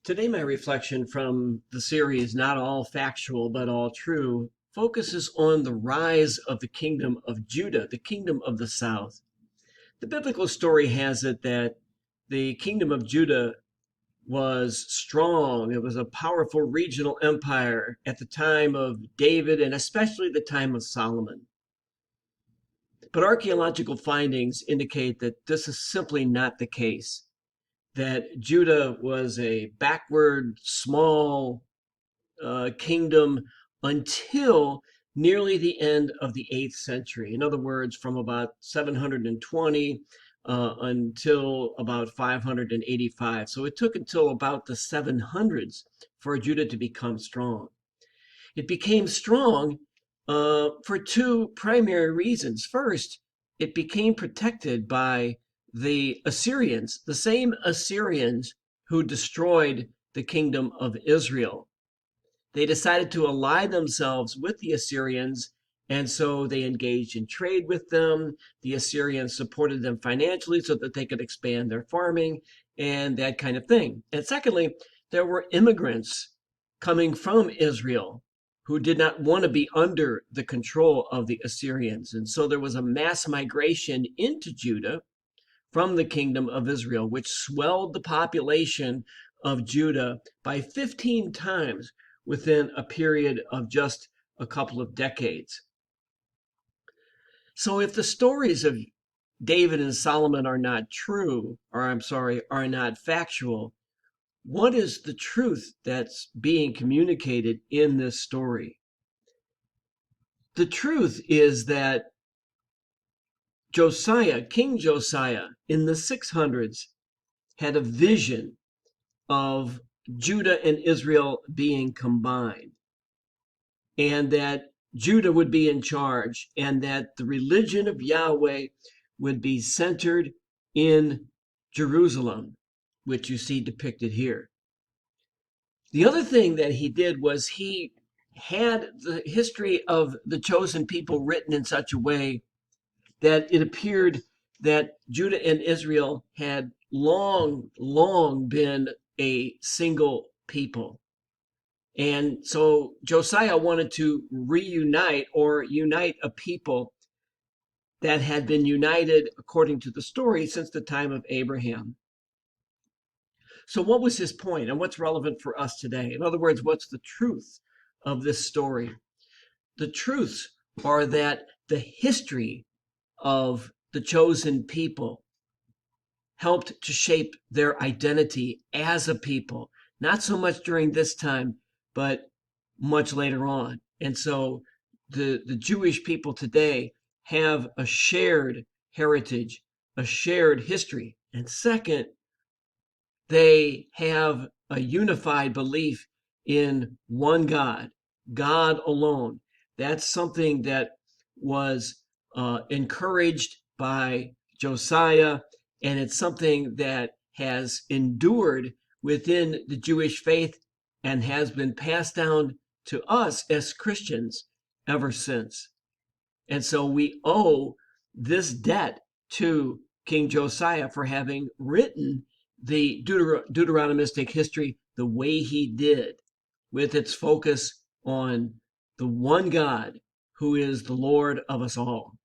Today, my reflection from the series, Not All Factual but All True, focuses on the rise of the kingdom of Judah, the kingdom of the south. The biblical story has it that the kingdom of Judah was strong. It was a powerful regional empire at the time of David and especially the time of Solomon. But archaeological findings indicate that this is simply not the case, that Judah was a backward, small kingdom until nearly the end of the 8th century. In other words, from about 720 until about 585. So it took until about the 700s for Judah to become strong. It became strong for two primary reasons. First, it became protected by the Assyrians, the same Assyrians who destroyed the kingdom of Israel. They decided to ally themselves with the Assyrians, and so they engaged in trade with them. The Assyrians supported them financially so that they could expand their farming and that kind of thing. And secondly, there were immigrants coming from Israel who did not want to be under the control of the Assyrians. And so there was a mass migration into Judah from the kingdom of Israel, which swelled the population of Judah by 15 times within a period of just a couple of decades. So if the stories of David and Solomon are not true, or are not factual, what is the truth that's being communicated in this story? The truth is that Josiah, King Josiah, in the 600s, had a vision of Judah and Israel being combined, and that Judah would be in charge, and that the religion of Yahweh would be centered in Jerusalem, which you see depicted here. The other thing that he did was he had the history of the chosen people written in such a way that it appeared that Judah and Israel had long been a single people. And so Josiah wanted to reunite or unite a people that had been united, according to the story, since the time of Abraham. So what was his point, and what's relevant for us today? In other words, what's the truth of this story? The truths are that the history of the chosen people helped to shape their identity as a people, not so much during this time, but much later on. And so the Jewish people today have a shared heritage, a shared history. And second, they have a unified belief in one God, God alone. That's something that was encouraged by Josiah, and it's something that has endured within the Jewish faith and has been passed down to us as Christians ever since. And so we owe this debt to King Josiah for having written the Deuteronomistic history the way he did, with its focus on the one God who is the Lord of us all.